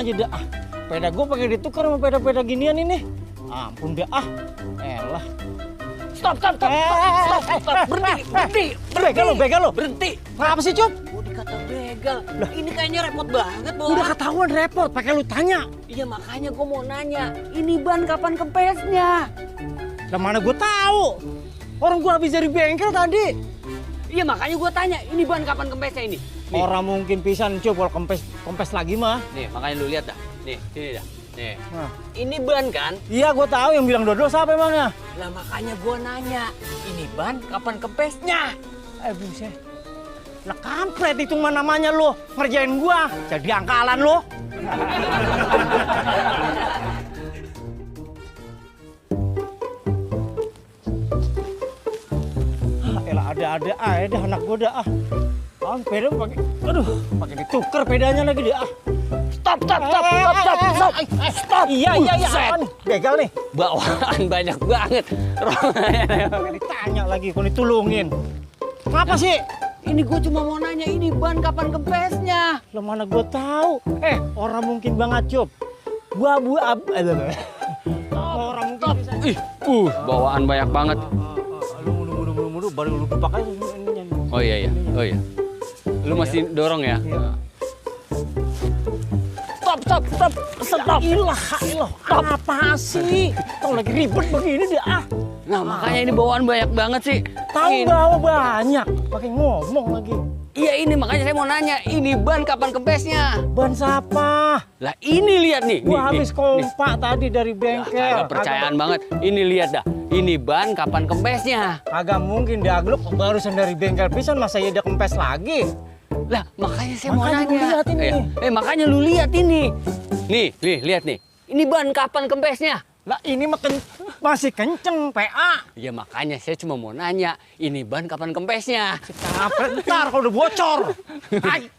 aja dah. Sepeda gue pakai ditukar sama sepeda-sepeda ginian ini. Ampun dah. Elah. Stop. Berhenti. Begal lo. Berhenti. Apa sih, Cup? Gue dikata begal. Lah, ini kayaknya repot banget, Bos. Udah ketahuan repot, pakai lu tanya. Iya, makanya gue mau nanya. Ini ban kapan kempesnya? Lah mana gue tahu? Orang gue habis dari bengkel tadi. Iya, makanya gue tanya. Ini ban kapan kempesnya ini? Nih. Orang mungkin pisan, Cup, kalau kempes lagi mah. Nih, makanya lu lihat dah. Nih, sini dah. Nih. Nah. Ini ban kan? Iya, gue tahu yang bilang dodol siapa emangnya? Lah makanya gue nanya. Ini ban kapan kempesnya? Buset. Lah kampret itu mah namanya lo. Ngerjain gua. Jadi angkalan lo. Elah ada aja anak gua dah. Peda pakai, pakai ditukar pedanya lagi dia. Stop. Iya. Begal nih. Bawaan banyak banget. Ditanya lagi, kalau ditulungin. Apa sih? Ini gue cuma mau nanya, ini ban kapan kempesnya? Lo mana gue tahu? Orang mungkin banget, Cup. Orang mungkin bisa. Bawaan banyak banget. Lu baru lu pakai ininya. Oh iya. Lu masih dorong ya? Iya. Stop. Ilah. Apa sih? Kau lagi ribet begini dia. Nah, makanya ini bawaan banyak banget sih. Tahu bawa banyak, pakai ngomong lagi. Iya, ini makanya saya mau nanya, ini ban kapan kempesnya? Ban siapa? Lah ini lihat nih. Gua habis kompak tadi dari bengkel. Agak percayaan banget. Ini lihat dah. Ini ban kapan kempesnya? Agak mungkin diagluk barusan dari bengkel pisan, masa ya dia kempes lagi. Lah, makanya saya Makanya mau lu nanya. lihat ini. Makanya lu lihat ini. Nih, lihat nih. Ini ban kapan kempesnya? Lah ini masih kenceng PA. Ya makanya saya cuma mau nanya, ini ban kapan kempesnya? Ntar kalau udah bocor. Hai.